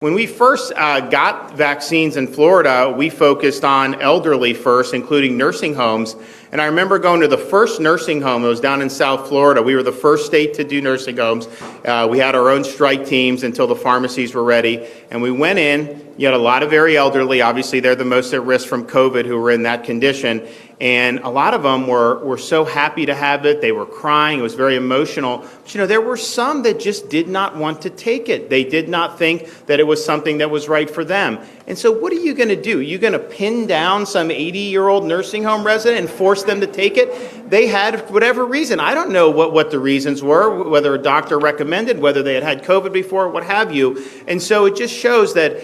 When we first got vaccines in Florida, we focused on elderly first, including nursing homes. And I remember going to the first nursing home. It was down in South Florida. We were the first state to do nursing homes. We had our own strike teams until the pharmacies were ready. And we went in. You had a lot of very elderly. Obviously, they're the most at risk from COVID who were in that condition. And a lot of them were so happy to have it. They were crying. It was very emotional. But, there were some that just did not want to take it. They did not think that it was something that was right for them. And so what are you going to do? Are you going to pin down some 80-year-old nursing home resident and force them to take it? They had whatever reason. I don't know what the reasons were, whether a doctor recommended, whether they had COVID before, what have you. And so it just shows that,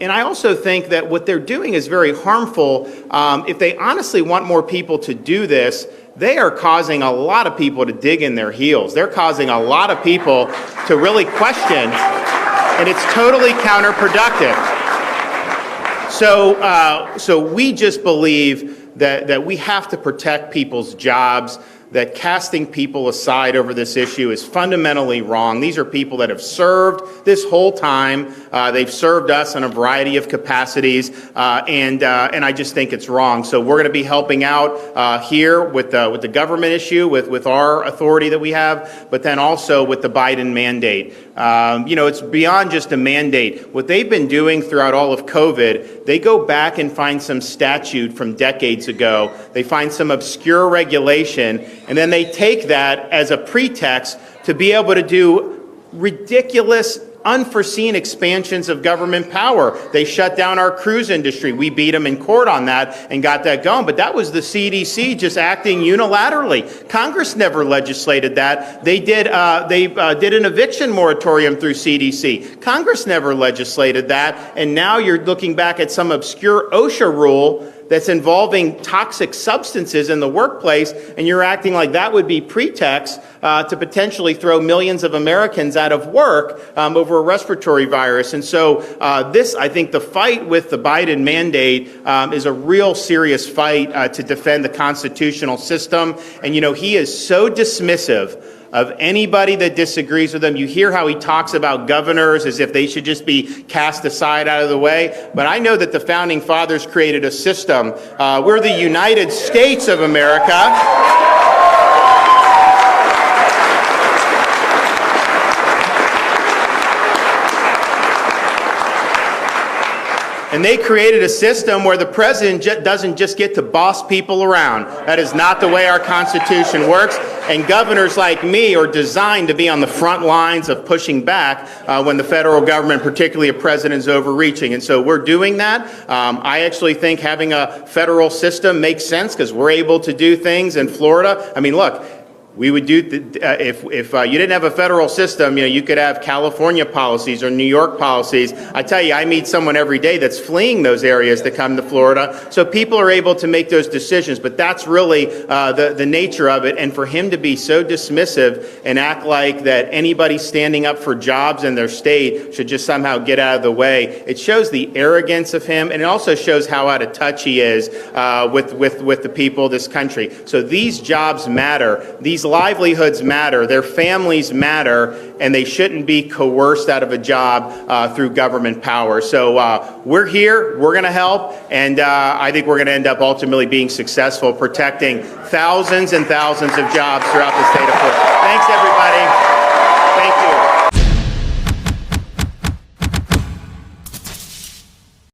and I also think that what they're doing is very harmful. If they honestly want more people to do this, they are causing a lot of people to dig in their heels. They're causing a lot of people to really question, and it's totally counterproductive. So we just believe that we have to protect people's jobs, that casting people aside over this issue is fundamentally wrong. These are people that have served this whole time. They've served us in a variety of capacities, and I just think it's wrong. So we're going to be helping out here with the government issue, with our authority that we have, but then also with the Biden mandate. It's beyond just a mandate. What they've been doing throughout all of COVID, they go back and find some statute from decades ago. They find some obscure regulation, and then they take that as a pretext to be able to do ridiculous, unforeseen expansions of government power. They shut down our cruise industry. We beat them in court on that and got that going. But that was the CDC just acting unilaterally. Congress never legislated that. They did an eviction moratorium through CDC. Congress never legislated that. And now you're looking back at some obscure OSHA rule that's involving toxic substances in the workplace, and you're acting like that would be pretext to potentially throw millions of Americans out of work over a respiratory virus. And so I think the fight with the Biden mandate is a real serious fight to defend the constitutional system. And, he is so dismissive of anybody that disagrees with him. You hear how he talks about governors as if they should just be cast aside out of the way. But I know that the founding fathers created a system. We're the United States of America. And they created a system where the president doesn't just get to boss people around. That is not the way our Constitution works. And governors like me are designed to be on the front lines of pushing back when the federal government, particularly a president, is overreaching. And so we're doing that. I actually think having a federal system makes sense because we're able to do things in Florida. I mean, look. We would do, if you didn't have a federal system, you could have California policies or New York policies. I tell you, I meet someone every day that's fleeing those areas to come to Florida. So people are able to make those decisions, but that's really the nature of it. And for him to be so dismissive and act like that anybody standing up for jobs in their state should just somehow get out of the way, it shows the arrogance of him, and it also shows how out of touch he is with the people of this country. So these jobs matter. These livelihoods matter, their families matter, and they shouldn't be coerced out of a job through government power. So we're here, we're going to help, and I think we're going to end up ultimately being successful protecting thousands and thousands of jobs throughout the state of Florida. Thanks, everybody.